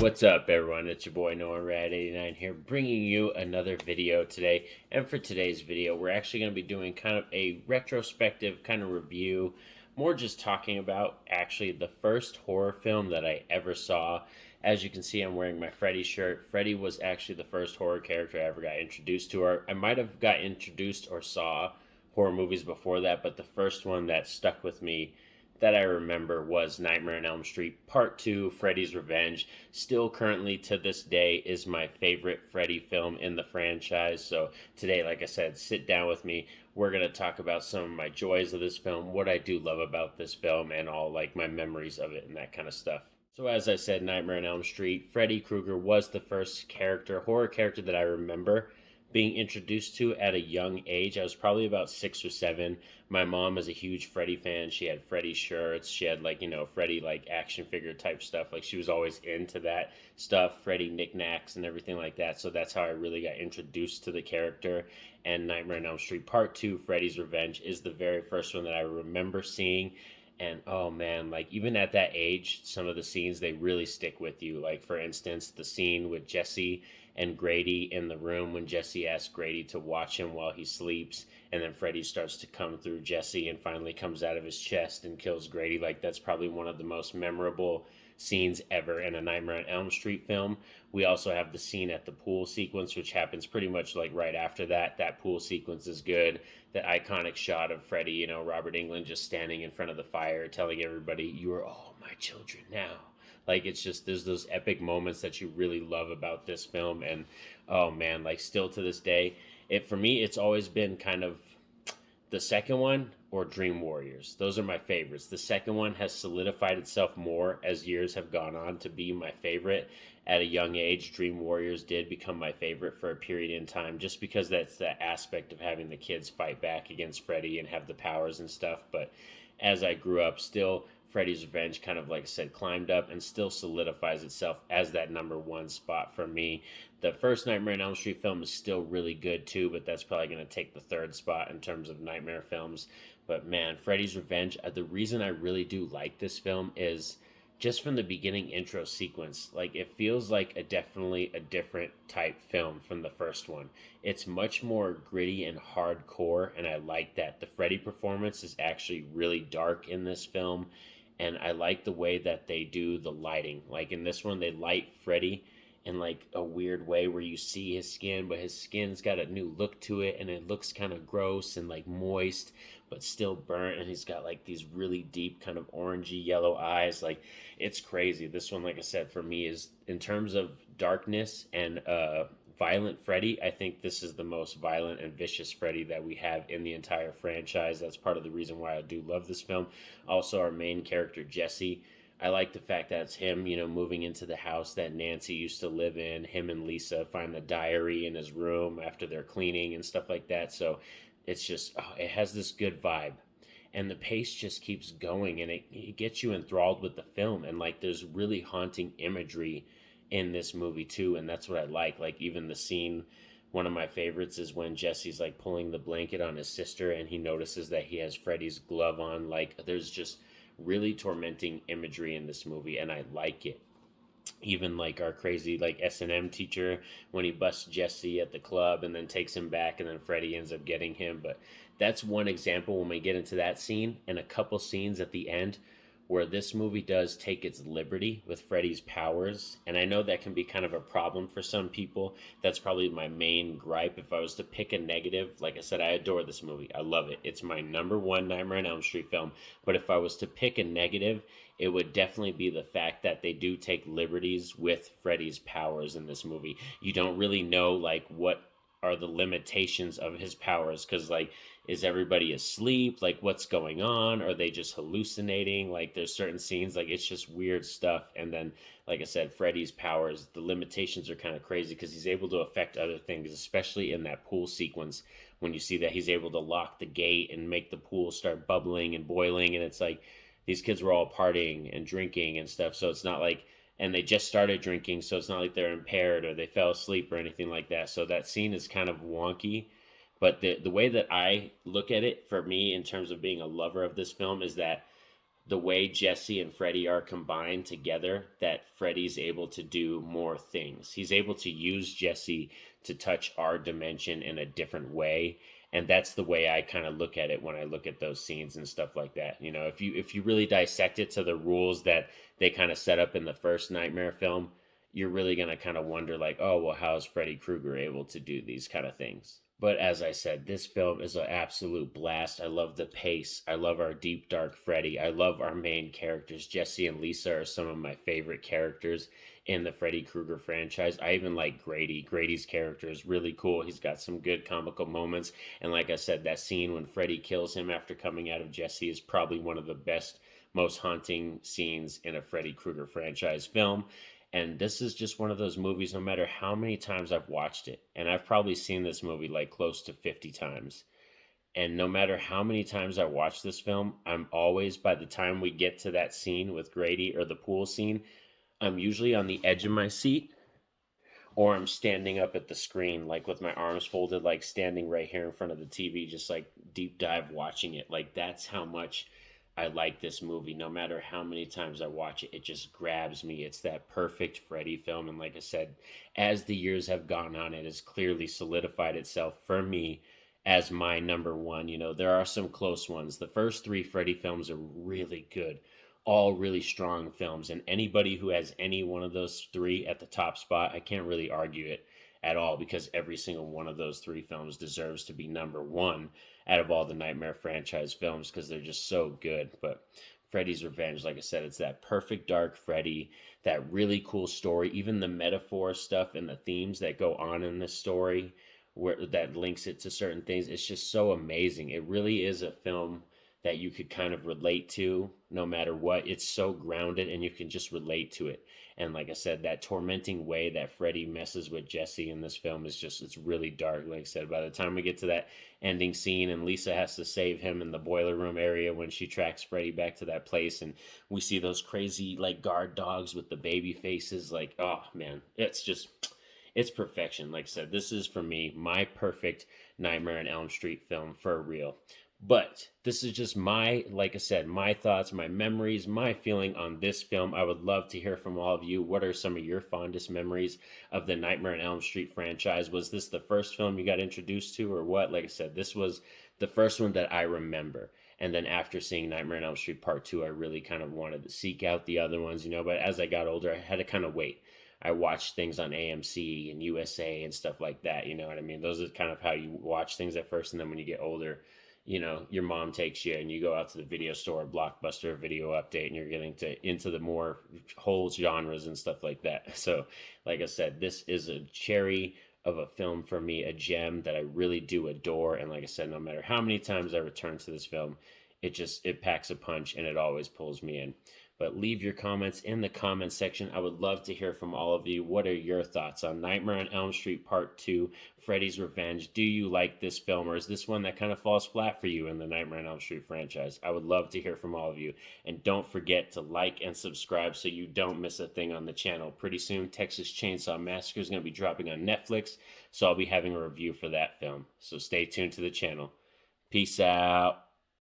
What's up, everyone? It's your boy Noah Rad89 here, bringing you another video today. And for today's video, we're actually going to be doing kind of a retrospective kind of review, more just talking about actually the first horror film that I ever saw. As you can see, I'm wearing my Freddy shirt. Freddy was actually the first horror character I ever got introduced to. Or I might have got introduced or saw horror movies before that, but the first one that stuck with me that I remember was Nightmare on Elm Street Part 2, Freddy's Revenge. Still currently to this day is my favorite Freddy film in the franchise. So today, like I said, sit down with me. We're going to talk about some of my joys of this film, what I do love about this film, and all like my memories of it and that kind of stuff. So as I said, Nightmare on Elm Street, Freddy Krueger was the first horror character that I remember being introduced to at a young age. I was probably about 6 or 7. My mom is a huge Freddy fan. She had Freddy shirts. She had Freddy action figure type stuff. Like she was always into that stuff, Freddy knickknacks and everything like that. So that's how I really got introduced to the character. And Nightmare on Elm Street Part 2, Freddy's Revenge, is the very first one that I remember seeing. And oh man, like even at that age, some of the scenes they really stick with you. Like for instance, the scene with Jesse and Grady in the room when Jesse asks Grady to watch him while he sleeps, and then Freddy starts to come through Jesse and finally comes out of his chest and kills Grady. Like that's probably one of the most memorable scenes ever in a Nightmare on Elm Street film. We also have the scene at the pool sequence, which happens pretty much like right after that. That pool sequence is good. That iconic shot of Freddy, Robert Englund just standing in front of the fire telling everybody, "You are all my children now." Like it's just there's those epic moments that you really love about this film. And oh man, like still to this day, it for me it's always been kind of the second one or Dream Warriors. Those are my favorites. The second one has solidified itself more as years have gone on to be my favorite. At a young age, Dream Warriors did become my favorite for a period in time, just because that's the aspect of having the kids fight back against Freddy and have the powers and stuff. But as I grew up, still Freddy's Revenge kind of, like I said, climbed up and still solidifies itself as that number one spot for me. The first Nightmare on Elm Street film is still really good too, but that's probably going to take the third spot in terms of nightmare films. But man, Freddy's Revenge, the reason I really do like this film is just from the beginning intro sequence. Like it feels like definitely a different type film from the first one. It's much more gritty and hardcore, and I like that. The Freddy performance is actually really dark in this film, and I like the way that they do the lighting. Like in this one, they light Freddy in like a weird way where you see his skin, but his skin's got a new look to it, and it looks kind of gross and like moist, but still burnt. And he's got like these really deep kind of orangey yellow eyes. Like it's crazy. This one, like I said, for me is in terms of darkness and violent Freddy. I think this is the most violent and vicious Freddy that we have in the entire franchise. That's part of the reason why I do love this film. Also, our main character, Jesse. I like the fact that it's him, moving into the house that Nancy used to live in. Him and Lisa find the diary in his room after they're cleaning and stuff like that. So it's just, it has this good vibe. And the pace just keeps going, and it gets you enthralled with the film. And like there's really haunting imagery in this movie too, and that's what I like. Like even the scene, one of my favorites is when Jesse's like pulling the blanket on his sister and he notices that he has Freddy's glove on. Like there's just really tormenting imagery in this movie, and I like it. Even like our crazy like S&M teacher when he busts Jesse at the club and then takes him back, and then Freddy ends up getting him. But that's one example when we get into that scene, and a couple scenes at the end where this movie does take its liberty with Freddy's powers. And I know that can be kind of a problem for some people. That's probably my main gripe. If I was to pick a negative, like I said, I adore this movie. I love it. It's my number one Nightmare on Elm Street film. But if I was to pick a negative, it would definitely be the fact that they do take liberties with Freddy's powers in this movie. You don't really know like what are the limitations of his powers, because like is everybody asleep, like what's going on, are they just hallucinating? Like there's certain scenes like it's just weird stuff. And then like I said, Freddy's powers, the limitations are kind of crazy because he's able to affect other things, especially in that pool sequence when you see that he's able to lock the gate and make the pool start bubbling and boiling. And it's like these kids were all partying and drinking and stuff, so it's not like, and they just started drinking, so it's not like they're impaired or they fell asleep or anything like that. So that scene is kind of wonky. But the way that I look at it, for me, in terms of being a lover of this film, is that the way Jesse and Freddy are combined together, that Freddy's able to do more things. He's able to use Jesse to touch our dimension in a different way. And that's the way I kind of look at it when I look at those scenes and stuff like that. You know, if you really dissect it to the rules that they kind of set up in the first Nightmare film, you're really going to kind of wonder like, oh, well, how's Freddy Krueger able to do these kind of things? But as I said, this film is an absolute blast. I love the pace. I love our deep, dark Freddy. I love our main characters. Jesse and Lisa are some of my favorite characters in the Freddy Krueger franchise. I even like Grady. Grady's character is really cool. He's got some good comical moments. And like I said, that scene when Freddy kills him after coming out of Jesse is probably one of the best, most haunting scenes in a Freddy Krueger franchise film. And this is just one of those movies, no matter how many times I've watched it, and I've probably seen this movie like close to 50 times. And no matter how many times I watch this film, I'm always, by the time we get to that scene with Grady or the pool scene, I'm usually on the edge of my seat or I'm standing up at the screen, like with my arms folded, like standing right here in front of the TV, just like deep dive watching it. Like that's how much I like this movie. No matter how many times I watch it, it just grabs me. It's that perfect Freddy film. And like I said, as the years have gone on, it has clearly solidified itself for me as my number one. You know, there are some close ones. The first three Freddy films are really good, all really strong films. And anybody who has any one of those three at the top spot, I can't really argue it at all because every single one of those three films deserves to be number one out of all the Nightmare franchise films because they're just so good. But Freddy's Revenge, like I said, it's that perfect dark Freddy, that really cool story, even the metaphor stuff and the themes that go on in this story where that links it to certain things. It's just so amazing. It really is a film that you could kind of relate to no matter what. It's so grounded and you can just relate to it. And like I said, that tormenting way that Freddy messes with Jesse in this film is just, it's really dark. Like I said, by the time we get to that ending scene and Lisa has to save him in the boiler room area when she tracks Freddy back to that place and we see those crazy like guard dogs with the baby faces, like, oh man, it's just, it's perfection. Like I said, this is for me, my perfect Nightmare on Elm Street film for real. But this is just my, like I said, my thoughts, my memories, my feeling on this film. I would love to hear from all of you. What are some of your fondest memories of the Nightmare on Elm Street franchise? Was this the first film you got introduced to or what? Like I said, this was the first one that I remember. And then after seeing Nightmare on Elm Street Part 2, I really kind of wanted to seek out the other ones, you know, but as I got older, I had to kind of wait. I watched things on AMC and USA and stuff like that, you know what I mean? Those are kind of how you watch things at first, and then when you get older, you know, your mom takes you and you go out to the video store, Blockbuster, Video Update, and you're getting to into the more whole genres and stuff like that. So, like I said, this is a cherry of a film for me, a gem that I really do adore. And like I said, no matter how many times I return to this film, it packs a punch and it always pulls me in. But leave your comments in the comment section. I would love to hear from all of you. What are your thoughts on Nightmare on Elm Street Part 2, Freddy's Revenge? Do you like this film, or is this one that kind of falls flat for you in the Nightmare on Elm Street franchise? I would love to hear from all of you. And don't forget to like and subscribe so you don't miss a thing on the channel. Pretty soon, Texas Chainsaw Massacre is going to be dropping on Netflix, so I'll be having a review for that film. So stay tuned to the channel. Peace out.